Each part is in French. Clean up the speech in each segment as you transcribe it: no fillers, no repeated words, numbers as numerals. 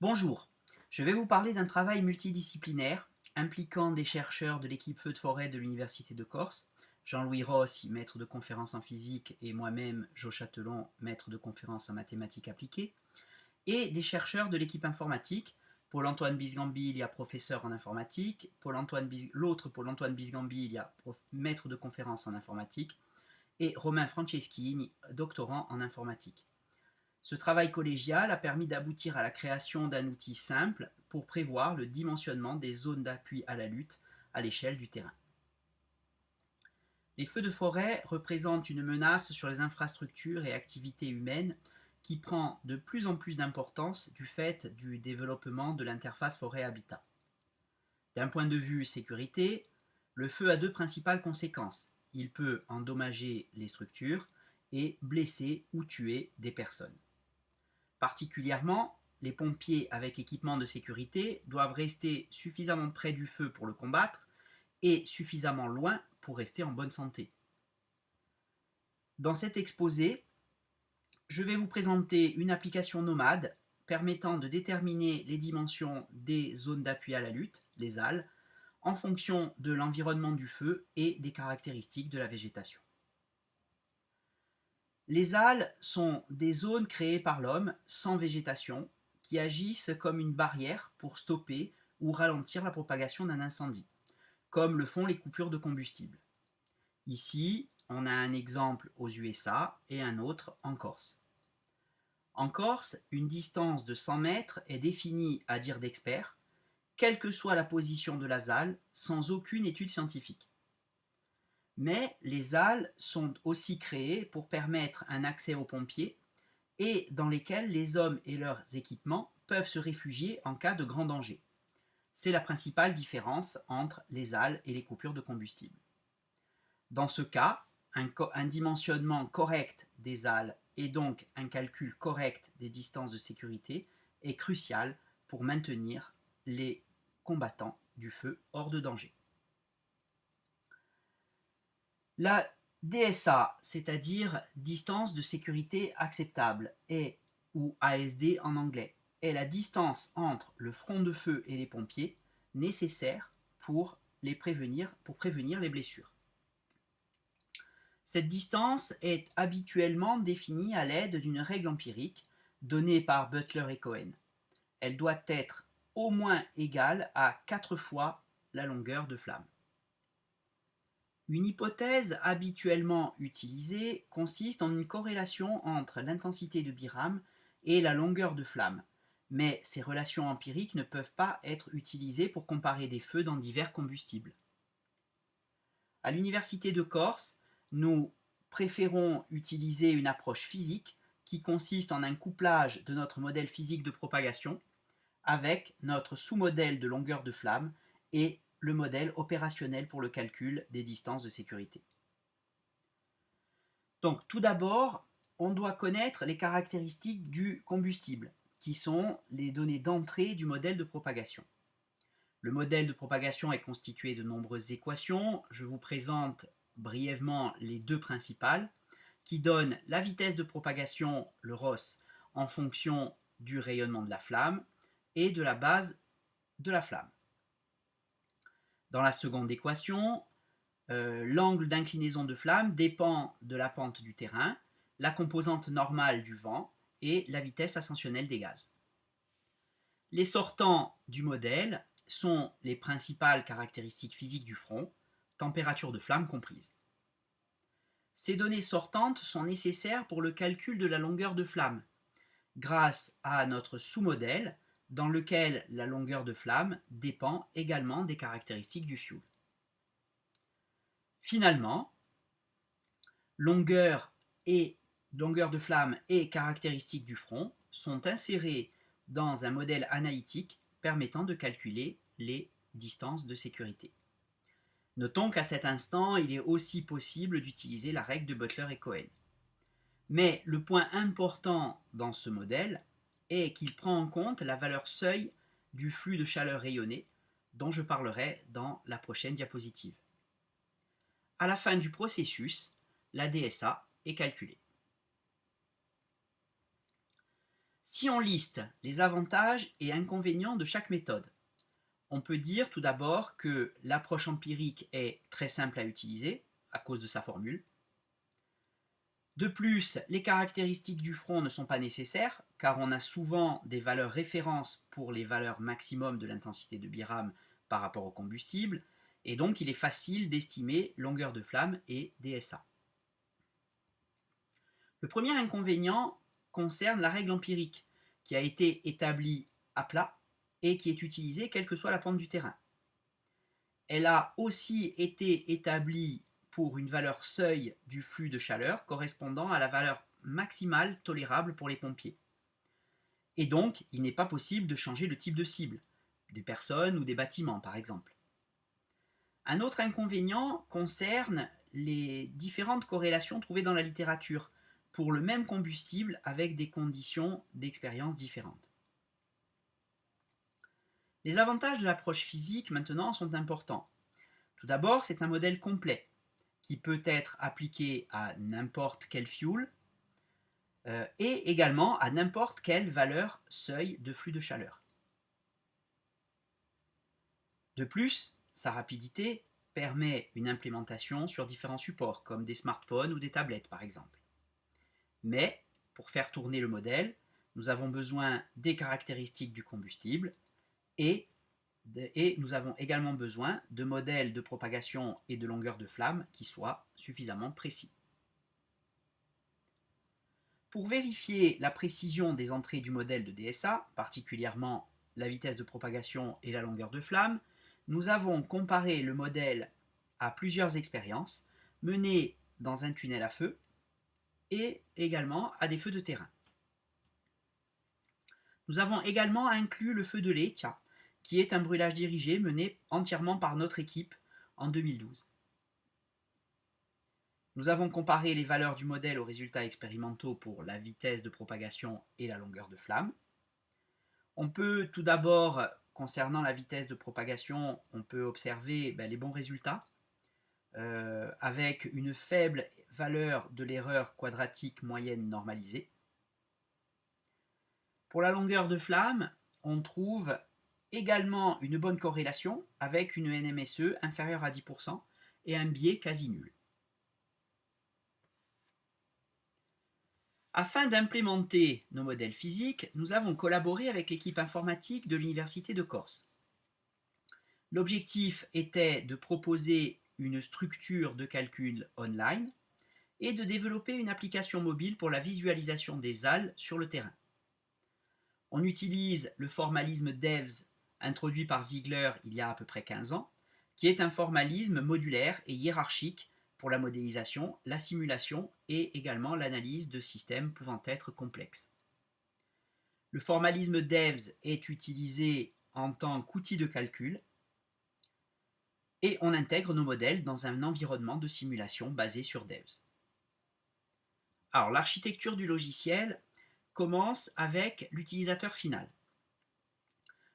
Bonjour, je vais vous parler d'un travail multidisciplinaire impliquant des chercheurs de l'équipe Feux de forêt de l'Université de Corse, Jean-Louis Rossi, maître de conférences en physique, et moi-même, Jo Châtelon, maître de conférences en mathématiques appliquées, et des chercheurs de l'équipe informatique, Paul-Antoine Bisgambil, professeur en informatique, l'autre Paul-Antoine Bisgambil, maître de conférences en informatique, et Romain Franceschini, doctorant en informatique. Ce travail collégial a permis d'aboutir à la création d'un outil simple pour prévoir le dimensionnement des zones d'appui à la lutte à l'échelle du terrain. Les feux de forêt représentent une menace sur les infrastructures et activités humaines qui prend de plus en plus d'importance du fait du développement de l'interface forêt-habitat. D'un point de vue sécurité, le feu a deux principales conséquences. Il peut endommager les structures et blesser ou tuer des personnes. Particulièrement, les pompiers avec équipement de sécurité doivent rester suffisamment près du feu pour le combattre et suffisamment loin pour rester en bonne santé. Dans cet exposé, je vais vous présenter une application nomade permettant de déterminer les dimensions des zones d'appui à la lutte, les ZAL, en fonction de l'environnement du feu et des caractéristiques de la végétation. Les ZAL sont des zones créées par l'homme, sans végétation, qui agissent comme une barrière pour stopper ou ralentir la propagation d'un incendie, comme le font les coupures de combustible. Ici, on a un exemple aux USA et un autre en Corse. En Corse, une distance de 100 mètres est définie à dire d'experts, quelle que soit la position de la ZAL, sans aucune étude scientifique. Mais les ZAL sont aussi créées pour permettre un accès aux pompiers et dans lesquels les hommes et leurs équipements peuvent se réfugier en cas de grand danger. C'est la principale différence entre les ZAL et les coupures de combustible. Dans ce cas, un dimensionnement correct des ZAL et donc un calcul correct des distances de sécurité est crucial pour maintenir les combattants du feu hors de danger. La DSA, c'est-à-dire distance de sécurité acceptable, ou ASD en anglais, est la distance entre le front de feu et les pompiers nécessaire pour prévenir les blessures. Cette distance est habituellement définie à l'aide d'une règle empirique donnée par Butler et Cohen. Elle doit être au moins égale à 4 fois la longueur de flamme. Une hypothèse habituellement utilisée consiste en une corrélation entre l'intensité de biram et la longueur de flamme, mais ces relations empiriques ne peuvent pas être utilisées pour comparer des feux dans divers combustibles. À l'Université de Corse, nous préférons utiliser une approche physique qui consiste en un couplage de notre modèle physique de propagation avec notre sous-modèle de longueur de flamme et le modèle opérationnel pour le calcul des distances de sécurité. Donc tout d'abord, on doit connaître les caractéristiques du combustible, qui sont les données d'entrée du modèle de propagation. Le modèle de propagation est constitué de nombreuses équations. Je vous présente brièvement les deux principales, qui donnent la vitesse de propagation, le ROS, en fonction du rayonnement de la flamme et de la base de la flamme. Dans la seconde équation, l'angle d'inclinaison de flamme dépend de la pente du terrain, la composante normale du vent et la vitesse ascensionnelle des gaz. Les sortants du modèle sont les principales caractéristiques physiques du front, température de flamme comprise. Ces données sortantes sont nécessaires pour le calcul de la longueur de flamme, grâce à notre sous-modèle dans lequel la longueur de flamme dépend également des caractéristiques du fuel. Finalement, longueur de flamme et caractéristiques du front sont insérées dans un modèle analytique permettant de calculer les distances de sécurité. Notons qu'à cet instant, il est aussi possible d'utiliser la règle de Butler et Cohen. Mais le point important dans ce modèle est qu'il prend en compte la valeur seuil du flux de chaleur rayonnée, dont je parlerai dans la prochaine diapositive. À la fin du processus, la DSA est calculée. Si on liste les avantages et inconvénients de chaque méthode, on peut dire tout d'abord que l'approche empirique est très simple à utiliser à cause de sa formule. De plus, les caractéristiques du front ne sont pas nécessaires car on a souvent des valeurs références pour les valeurs maximum de l'intensité de biram par rapport au combustible et donc il est facile d'estimer longueur de flamme et DSA. Le premier inconvénient concerne la règle empirique qui a été établie à plat et qui est utilisée quelle que soit la pente du terrain. Elle a aussi été établie pour une valeur seuil du flux de chaleur correspondant à la valeur maximale tolérable pour les pompiers. Et donc, il n'est pas possible de changer le type de cible, des personnes ou des bâtiments par exemple. Un autre inconvénient concerne les différentes corrélations trouvées dans la littérature pour le même combustible avec des conditions d'expérience différentes. Les avantages de l'approche physique maintenant sont importants. Tout d'abord, c'est un modèle complet qui peut être appliqué à n'importe quel fuel et également à n'importe quelle valeur seuil de flux de chaleur. De plus, sa rapidité permet une implémentation sur différents supports comme des smartphones ou des tablettes par exemple. Mais pour faire tourner le modèle, nous avons besoin des caractéristiques du combustible et nous avons également besoin de modèles de propagation et de longueur de flamme qui soient suffisamment précis. Pour vérifier la précision des entrées du modèle de DSA, particulièrement la vitesse de propagation et la longueur de flamme, nous avons comparé le modèle à plusieurs expériences menées dans un tunnel à feu et également à des feux de terrain. Nous avons également inclus le feu de Letia, qui est un brûlage dirigé mené entièrement par notre équipe en 2012. Nous avons comparé les valeurs du modèle aux résultats expérimentaux pour la vitesse de propagation et la longueur de flamme. On peut tout d'abord, concernant la vitesse de propagation, on peut observer les bons résultats avec une faible valeur de l'erreur quadratique moyenne normalisée. Pour la longueur de flamme, on trouve également une bonne corrélation avec une NMSE inférieure à 10% et un biais quasi nul. Afin d'implémenter nos modèles physiques, nous avons collaboré avec l'équipe informatique de l'Université de Corse. L'objectif était de proposer une structure de calcul online et de développer une application mobile pour la visualisation des halles sur le terrain. On utilise le formalisme DEVS introduit par Ziegler il y a à peu près 15 ans, qui est un formalisme modulaire et hiérarchique pour la modélisation, la simulation et également l'analyse de systèmes pouvant être complexes. Le formalisme DEVS est utilisé en tant qu'outil de calcul et on intègre nos modèles dans un environnement de simulation basé sur DEVS. Alors, l'architecture du logiciel commence avec l'utilisateur final.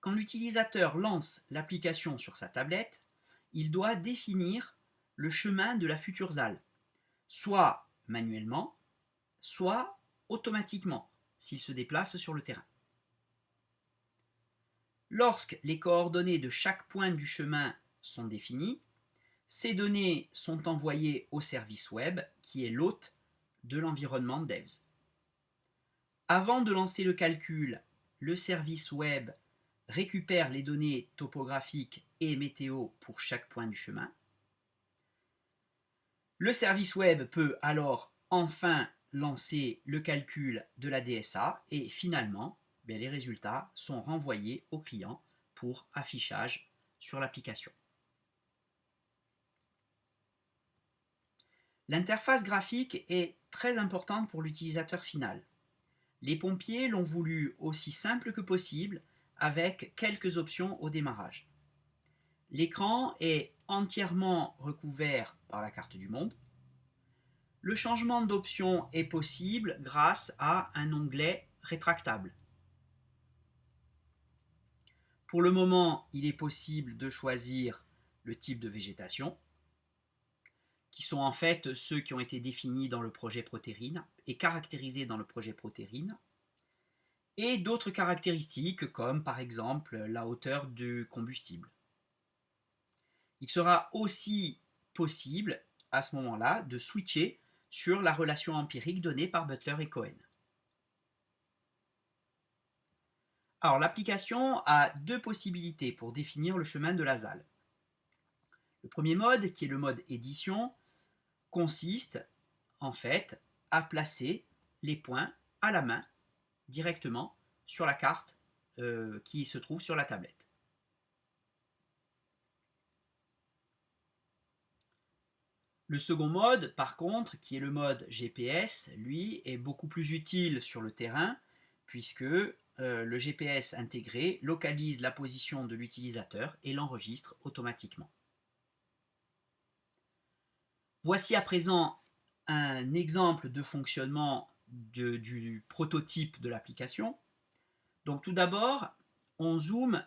Quand l'utilisateur lance l'application sur sa tablette, il doit définir le chemin de la future ZAL, soit manuellement, soit automatiquement, s'il se déplace sur le terrain. Lorsque les coordonnées de chaque point du chemin sont définies, ces données sont envoyées au service web, qui est l'hôte de l'environnement DEVS. Avant de lancer le calcul, le service web récupère les données topographiques et météo pour chaque point du chemin. Le service web peut alors enfin lancer le calcul de la DSA et finalement, les résultats sont renvoyés au client pour affichage sur l'application. L'interface graphique est très importante pour l'utilisateur final. Les pompiers l'ont voulu aussi simple que possible avec quelques options au démarrage. L'écran est entièrement recouvert par la carte du monde. Le changement d'option est possible grâce à un onglet rétractable. Pour le moment, il est possible de choisir le type de végétation, qui sont en fait ceux qui ont été définis dans le projet Proterine et caractérisés dans le projet Proterine. et d'autres caractéristiques comme par exemple la hauteur du combustible. Il sera aussi possible à ce moment-là de switcher sur la relation empirique donnée par Butler et Cohen. Alors l'application a deux possibilités pour définir le chemin de Lazal. Le premier mode, qui est le mode édition, consiste en fait à placer les points à la main directement sur la carte qui se trouve sur la tablette. Le second mode, par contre, qui est le mode GPS, lui, est beaucoup plus utile sur le terrain, puisque le GPS intégré localise la position de l'utilisateur et l'enregistre automatiquement. Voici à présent un exemple de fonctionnement du prototype de l'application. Donc tout d'abord, on zoome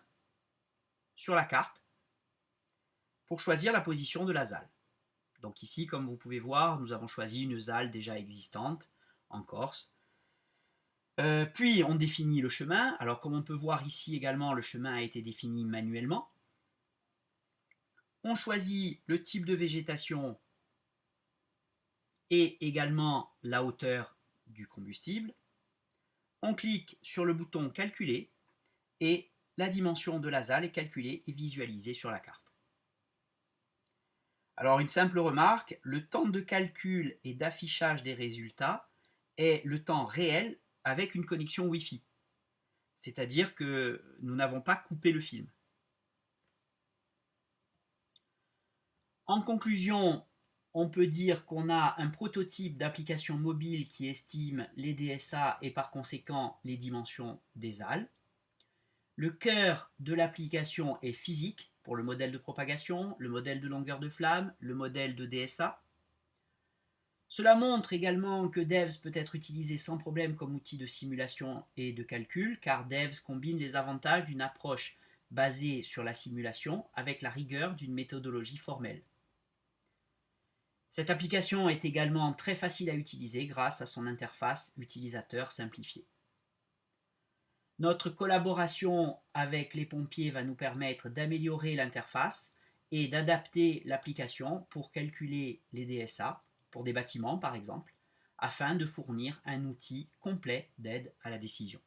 sur la carte pour choisir la position de la ZAL. Donc ici, comme vous pouvez voir, nous avons choisi une ZAL déjà existante en Corse. Puis on définit le chemin. Alors comme on peut voir ici également, le chemin a été défini manuellement. On choisit le type de végétation et également la hauteur du combustible. On clique sur le bouton calculer et la dimension de la ZAL est calculée et visualisée sur la carte. Alors une simple remarque, le temps de calcul et d'affichage des résultats est le temps réel avec une connexion Wi-Fi. C'est-à-dire que nous n'avons pas coupé le film. En conclusion, on peut dire qu'on a un prototype d'application mobile qui estime les DSA et par conséquent les dimensions des ZAL. Le cœur de l'application est physique pour le modèle de propagation, le modèle de longueur de flamme, le modèle de DSA. Cela montre également que Devs peut être utilisé sans problème comme outil de simulation et de calcul, car Devs combine les avantages d'une approche basée sur la simulation avec la rigueur d'une méthodologie formelle. Cette application est également très facile à utiliser grâce à son interface utilisateur simplifiée. Notre collaboration avec les pompiers va nous permettre d'améliorer l'interface et d'adapter l'application pour calculer les DSA, pour des bâtiments par exemple, afin de fournir un outil complet d'aide à la décision.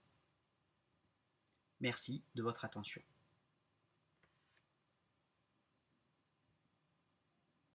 Merci de votre attention.